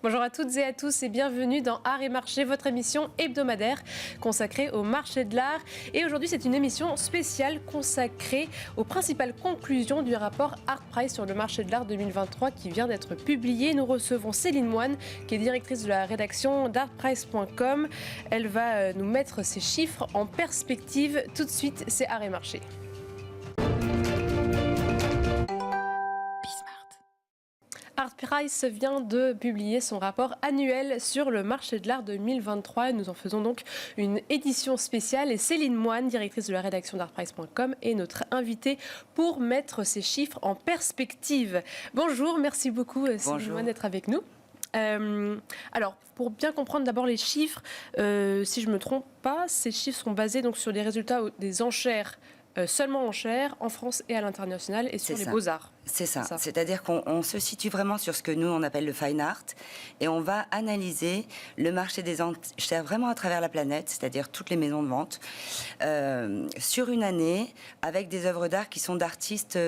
Bonjour à toutes et à tous et bienvenue dans Art et Marché, votre émission hebdomadaire consacrée au marché de l'art. Et aujourd'hui, c'est une émission spéciale consacrée aux principales conclusions du rapport Artprice sur le marché de l'art 2023 qui vient d'être publié. Nous recevons Céline Moine, qui est directrice de la rédaction d'artprice.com. Elle va nous mettre ces chiffres en perspective. Tout de suite, c'est Art et Marché. Artprice vient de publier son rapport annuel sur le marché de l'art 2023. Nous en faisons donc une édition spéciale et Céline Moine, directrice de la rédaction d'artprice.com, est notre invitée pour mettre ces chiffres en perspective. Bonjour, merci beaucoup Céline Moine d'être avec nous. Alors, pour bien comprendre d'abord les chiffres, si je ne me trompe pas, ces chiffres sont basés donc sur les résultats des enchères, seulement enchères, en France et à l'international, et sur les beaux-arts. C'est ça. C'est-à-dire qu'on se situe vraiment sur ce que nous, on appelle le fine art, et on va analyser le marché des enchères vraiment à travers la planète, c'est-à-dire toutes les maisons de vente, sur une année, avec des œuvres d'art qui sont d'artistes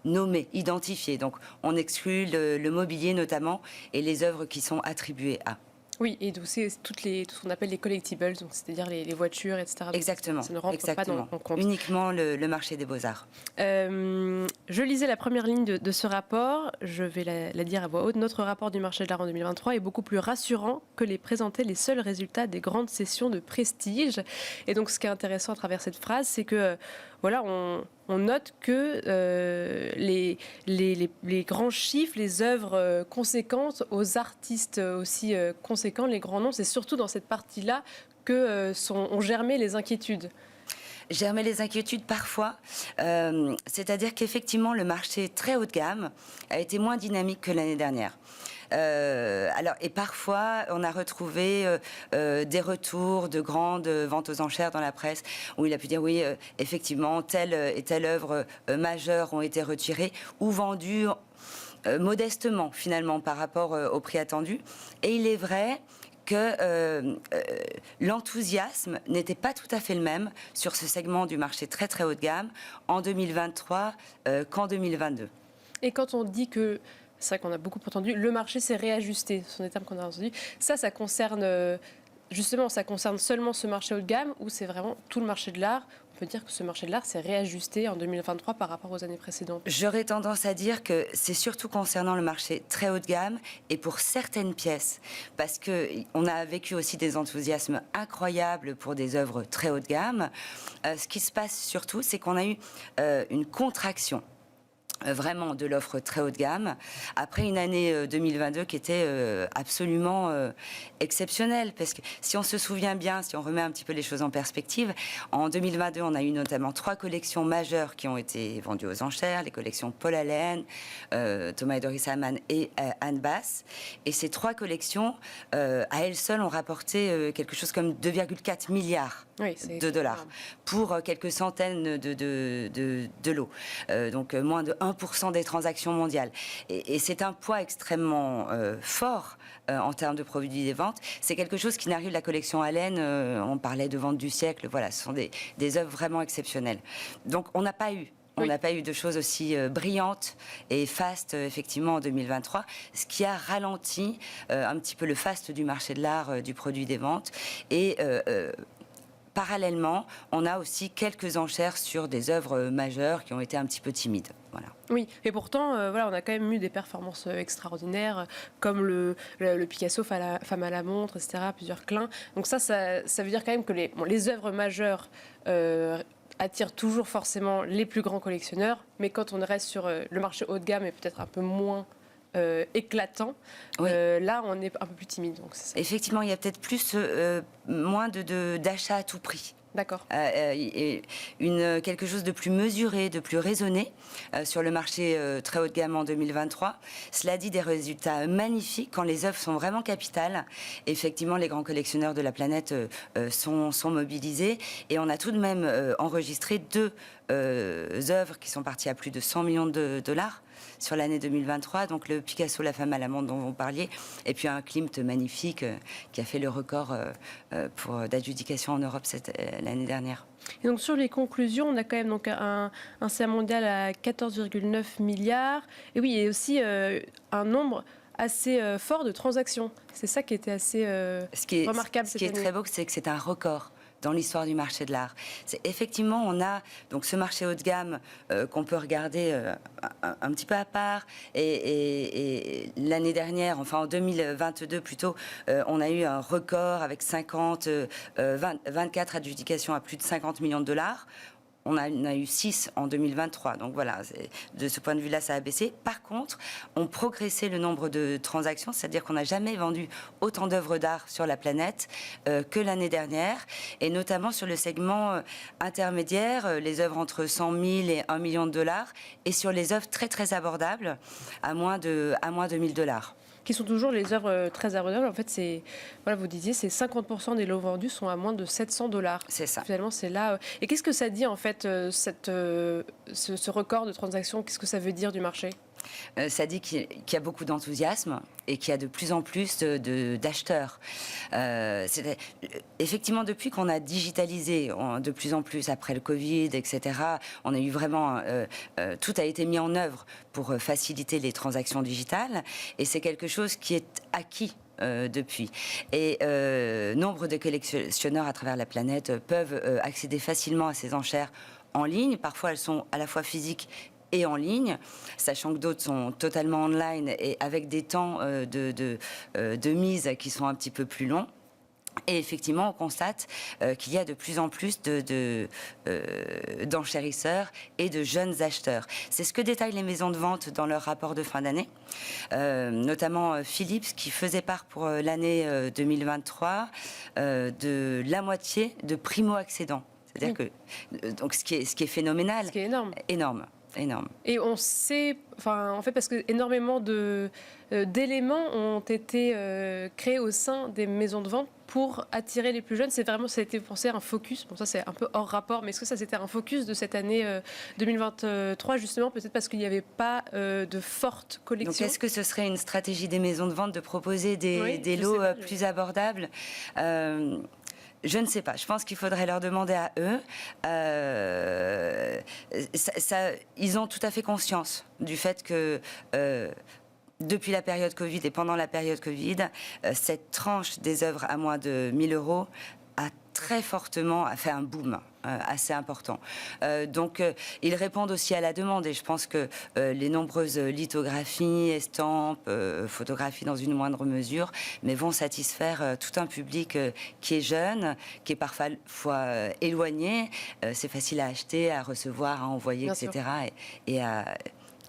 nommés, identifiés. Donc, on exclut le mobilier notamment, et les œuvres qui sont attribuées à. Oui, et donc c'est tout ce qu'on appelle les collectibles, donc c'est-à-dire les voitures, etc. Exactement. Ça ne rentre pas en compte. Uniquement le marché des beaux-arts. Je lisais la première ligne de ce rapport, je vais la dire à voix haute. Notre rapport du marché de l'art en 2023 est beaucoup plus rassurant que les présenter les seuls résultats des grandes sessions de prestige. Et donc ce qui est intéressant à travers cette phrase, c'est que voilà, on note que les grands chiffres, les œuvres conséquentes aux artistes aussi conséquents, les grands noms, c'est surtout dans cette partie-là que ont germé les inquiétudes. Germer les inquiétudes parfois, c'est-à-dire qu'effectivement le marché très haut de gamme a été moins dynamique que l'année dernière. Et parfois, on a retrouvé des retours de grandes ventes aux enchères dans la presse où il a pu dire oui, effectivement, telle et telle œuvre majeure ont été retirées ou vendues modestement finalement par rapport au prix attendu. Et il est vrai que l'enthousiasme n'était pas tout à fait le même sur ce segment du marché très très haut de gamme en 2023 qu'en 2022. Et quand on dit que, c'est vrai qu'on a beaucoup entendu, le marché s'est réajusté, ce sont des termes qu'on a entendus, ça concerne justement, ça concerne seulement ce marché haut de gamme ou c'est vraiment tout le marché de l'art? On peut dire que ce marché de l'art s'est réajusté en 2023 par rapport aux années précédentes. J'aurais tendance à dire que c'est surtout concernant le marché très haut de gamme et pour certaines pièces, parce qu'on a vécu aussi des enthousiasmes incroyables pour des œuvres très haut de gamme. Ce qui se passe surtout, c'est qu'on a eu une contraction vraiment de l'offre très haut de gamme, après une année 2022 qui était absolument exceptionnelle. Parce que si on se souvient bien, si on remet un petit peu les choses en perspective, en 2022, on a eu notamment 3 collections majeures qui ont été vendues aux enchères, les collections Paul Allen, Thomas et Doris Hamann et Anne Bass. Et ces 3 collections, à elles seules, ont rapporté quelque chose comme 2,4 milliards de dollars pour quelques centaines de lots. Donc moins de 1% des transactions mondiales. Et c'est un poids extrêmement fort en termes de produits des ventes. C'est quelque chose qui n'arrive, la collection Allen, on parlait de vente du siècle, voilà, ce sont des œuvres vraiment exceptionnelles. Donc on n'a pas eu de choses aussi brillantes et fastes, effectivement, en 2023, ce qui a ralenti un petit peu le faste du marché de l'art, du produit des ventes. Et parallèlement, on a aussi quelques enchères sur des œuvres majeures qui ont été un petit peu timides. Voilà. Oui, et pourtant, on a quand même eu des performances extraordinaires, comme le Picasso Femme à la montre, etc., plusieurs clins. Donc ça veut dire quand même que les œuvres majeures attirent toujours forcément les plus grands collectionneurs, mais quand on reste sur le marché haut de gamme et peut-être un peu moins éclatant, là on est un peu plus timide. Donc c'est ça. Effectivement, il y a peut-être moins d'achats à tout prix. D'accord. Quelque chose de plus mesuré, de plus raisonné sur le marché très haut de gamme en 2023. Cela dit, des résultats magnifiques quand les œuvres sont vraiment capitales. Effectivement, les grands collectionneurs de la planète sont mobilisés et on a tout de même enregistré 2 œuvres qui sont parties à plus de 100 millions de dollars. sur l'année 2023. Donc le Picasso La femme à l'amande dont vous parliez, et puis un Klimt magnifique qui a fait le record d'adjudication en Europe l'année dernière. Et donc sur les conclusions, on a quand même donc un CA mondial à 14,9 milliards. Et oui, et aussi un nombre assez fort de transactions. C'est ça qui était assez remarquable cette année. Ce qui est très beau, c'est que c'est un record dans l'histoire du marché de l'art. Effectivement, on a donc ce marché haut de gamme qu'on peut regarder un petit peu à part. Et l'année dernière, enfin en 2022 plutôt, on a eu un record avec 24 adjudications à plus de 50 millions de dollars. On a eu 6 en 2023. Donc voilà, de ce point de vue-là, ça a baissé. Par contre, on progressait le nombre de transactions, c'est-à-dire qu'on n'a jamais vendu autant d'œuvres d'art sur la planète que l'année dernière, et notamment sur le segment intermédiaire, les œuvres entre 100 000 et 1 million de dollars, et sur les œuvres très très abordables, à moins de 1 000 dollars. Qui sont toujours les œuvres très abordables. En fait, vous disiez, c'est 50% des lots vendus sont à moins de 700 dollars. C'est ça. Finalement, c'est là. Et qu'est-ce que ça dit, en fait, ce record de transactions? Qu'est-ce que ça veut dire du marché? Ça dit qu'il y a beaucoup d'enthousiasme et qu'il y a de plus en plus d'acheteurs. Effectivement, depuis qu'on a digitalisé de plus en plus après le Covid, etc., on a eu vraiment... tout a été mis en œuvre pour faciliter les transactions digitales, et c'est quelque chose qui est acquis depuis. Et nombre de collectionneurs à travers la planète peuvent accéder facilement à ces enchères en ligne. Parfois, elles sont à la fois physiques et en ligne, sachant que d'autres sont totalement online et avec des temps de mise qui sont un petit peu plus longs. Et effectivement, on constate qu'il y a de plus en plus d'enchérisseurs et de jeunes acheteurs. C'est ce que détaillent les maisons de vente dans leur rapport de fin d'année, notamment Philips, qui faisait part pour l'année 2023 de la moitié de primo-accédants. C'est-à-dire que donc ce qui est phénoménal, ce qui est énorme. Énorme. Et on sait, en fait, parce que énormément d'éléments ont été créés au sein des maisons de vente pour attirer les plus jeunes. Ça a été pensé un focus. Bon, ça c'est un peu hors rapport, mais est-ce que ça c'était un focus de cette année 2023 justement, peut-être parce qu'il n'y avait pas de forte collection? Donc est-ce que ce serait une stratégie des maisons de vente de proposer des lots plus abordables? Je ne sais pas. Je pense qu'il faudrait leur demander à eux. Ils ont tout à fait conscience du fait que depuis la période Covid et pendant la période Covid, cette tranche des œuvres à moins de 1 000 euros a très fortement fait un boom assez important. Donc, ils répondent aussi à la demande, et je pense que les nombreuses lithographies, estampes, photographies dans une moindre mesure, mais vont satisfaire tout un public qui est jeune, qui est parfois éloigné. C'est facile à acheter, à recevoir, à envoyer, Bien etc. sûr.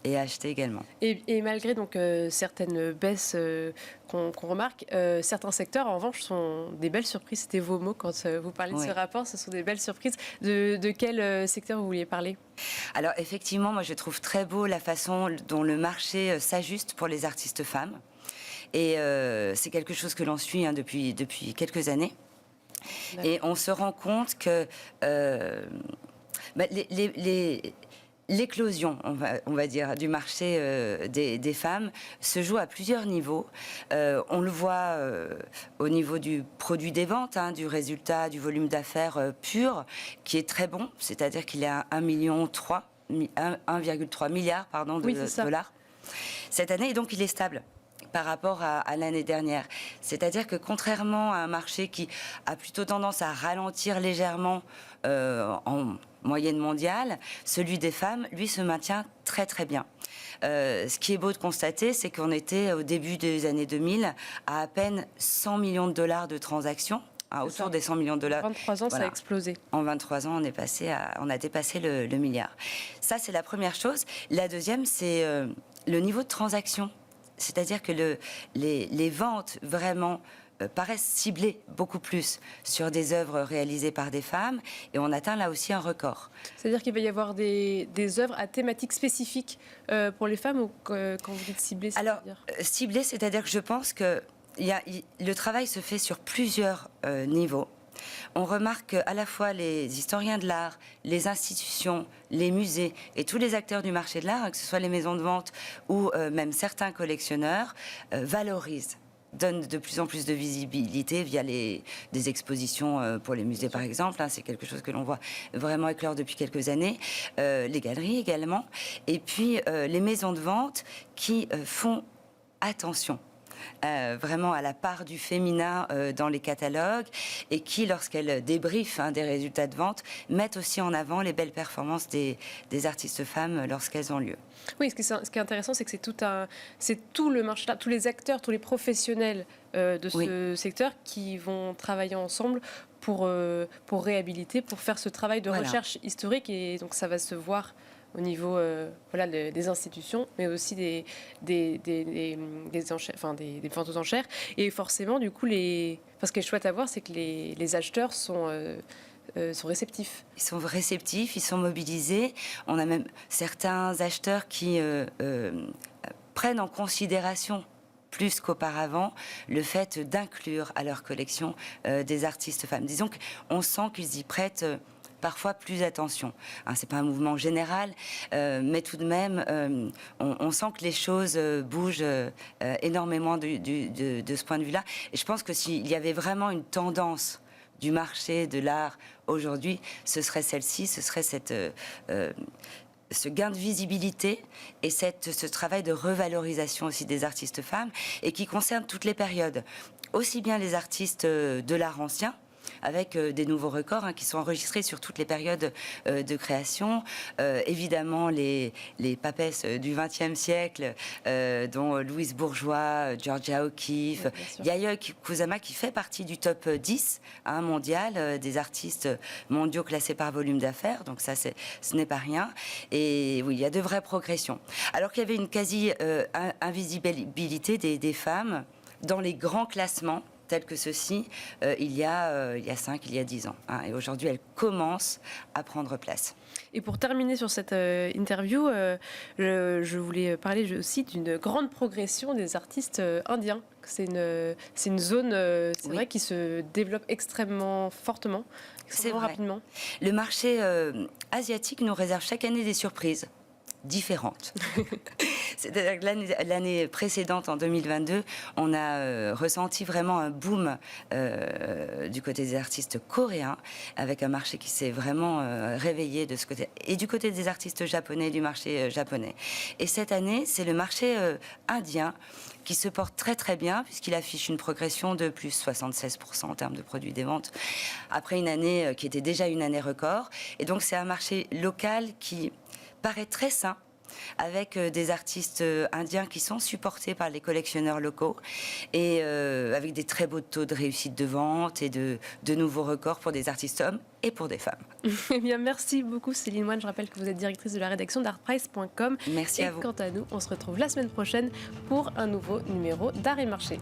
Et à acheter également. Et malgré donc certaines baisses qu'on remarque, certains secteurs en revanche sont des belles surprises. C'était vos mots quand vous parlez de ce rapport, ce sont des belles surprises. De quel secteur vous vouliez parler? Alors effectivement, moi je trouve très beau la façon dont le marché s'ajuste pour les artistes femmes. Et c'est quelque chose que l'on suit depuis quelques années. D'accord. Et on se rend compte que l'éclosion, on va dire, du marché des femmes se joue à plusieurs niveaux. On le voit au niveau du produit des ventes, du résultat, du volume d'affaires pur, qui est très bon, c'est-à-dire qu'il est à 1,3 milliard de dollars cette année, et donc il est stable par rapport à l'année dernière. C'est-à-dire que contrairement à un marché qui a plutôt tendance à ralentir légèrement en moyenne mondiale, celui des femmes, lui, se maintient très très bien. Ce qui est beau de constater, c'est qu'on était au début des années 2000 à peine 100 millions de dollars de transactions. Autour des 100 millions de dollars. En 23 ans, voilà. Ça a explosé. En 23 ans, on a dépassé le milliard. Ça, c'est la première chose. La deuxième, c'est le niveau de transaction. C'est-à-dire que les ventes vraiment paraissent ciblées beaucoup plus sur des œuvres réalisées par des femmes, et on atteint là aussi un record. C'est-à-dire qu'il va y avoir des œuvres à thématiques spécifiques pour les femmes, ou quand vous dites ciblées, alors, ciblées, c'est-à-dire que je pense que le travail se fait sur plusieurs niveaux. On remarque qu'à la fois les historiens de l'art, les institutions, les musées et tous les acteurs du marché de l'art, que ce soit les maisons de vente ou même certains collectionneurs, valorisent, donnent de plus en plus de visibilité via des expositions pour les musées par exemple. C'est quelque chose que l'on voit vraiment éclore depuis quelques années. Les galeries également. Et puis les maisons de vente qui font attention vraiment à la part du féminin dans les catalogues et qui, lorsqu'elles débriefent des résultats de vente, mettent aussi en avant les belles performances des artistes femmes lorsqu'elles ont lieu. Oui, ce qui est intéressant, c'est que c'est tout le marché, tous les acteurs, tous les professionnels de ce secteur qui vont travailler ensemble pour réhabiliter, pour faire ce travail de recherche historique, et donc ça va se voir au niveau des institutions, mais aussi des ventes aux enchères. Et forcément, du coup, ce qui est chouette à voir, c'est que les acheteurs sont réceptifs. Ils sont réceptifs, ils sont mobilisés. On a même certains acheteurs qui prennent en considération plus qu'auparavant, le fait d'inclure à leur collection des artistes femmes. Disons qu'on sent qu'ils y prêtent parfois plus attention. C'est pas un mouvement général, mais tout de même, on sent que les choses bougent énormément de ce point de vue-là. Et je pense que s'il y avait vraiment une tendance du marché de l'art aujourd'hui, ce serait celle-ci, ce serait ce gain de visibilité et ce travail de revalorisation aussi des artistes femmes, et qui concerne toutes les périodes, aussi bien les artistes de l'art ancien, avec des nouveaux records qui sont enregistrés sur toutes les périodes de création. Évidemment, les papesses du XXe siècle, dont Louise Bourgeois, Georgia O'Keeffe, Yayoi Kusama, qui fait partie du top 10 mondial des artistes mondiaux classés par volume d'affaires. Donc ça, ce n'est pas rien. Et oui, il y a de vraies progressions. Alors qu'il y avait une quasi-invisibilité des femmes dans les grands classements, tels que ceux-ci, il y a 5, il y a 10 ans. Et aujourd'hui, elle commence à prendre place. Et pour terminer sur cette interview, je voulais parler aussi d'une grande progression des artistes indiens. C'est une zone, vrai, qui se développe extrêmement fortement, extrêmement rapidement. Le marché asiatique nous réserve chaque année des surprises différentes. C'est-à-dire que l'année précédente, en 2022, on a ressenti vraiment un boom du côté des artistes coréens, avec un marché qui s'est vraiment réveillé de ce côté, et du côté des artistes japonais, du marché japonais. Et cette année, c'est le marché indien qui se porte très très bien, puisqu'il affiche une progression de plus 76% en termes de produits des ventes, après une année qui était déjà une année record. Et donc c'est un marché local qui paraît très sain, avec des artistes indiens qui sont supportés par les collectionneurs locaux, et avec des très beaux taux de réussite de vente et de nouveaux records pour des artistes hommes et pour des femmes. Eh bien, merci beaucoup Céline Moine. Je rappelle que vous êtes directrice de la rédaction d'artprice.com. Merci à vous. Et quant à nous, on se retrouve la semaine prochaine pour un nouveau numéro d'Art et Marché.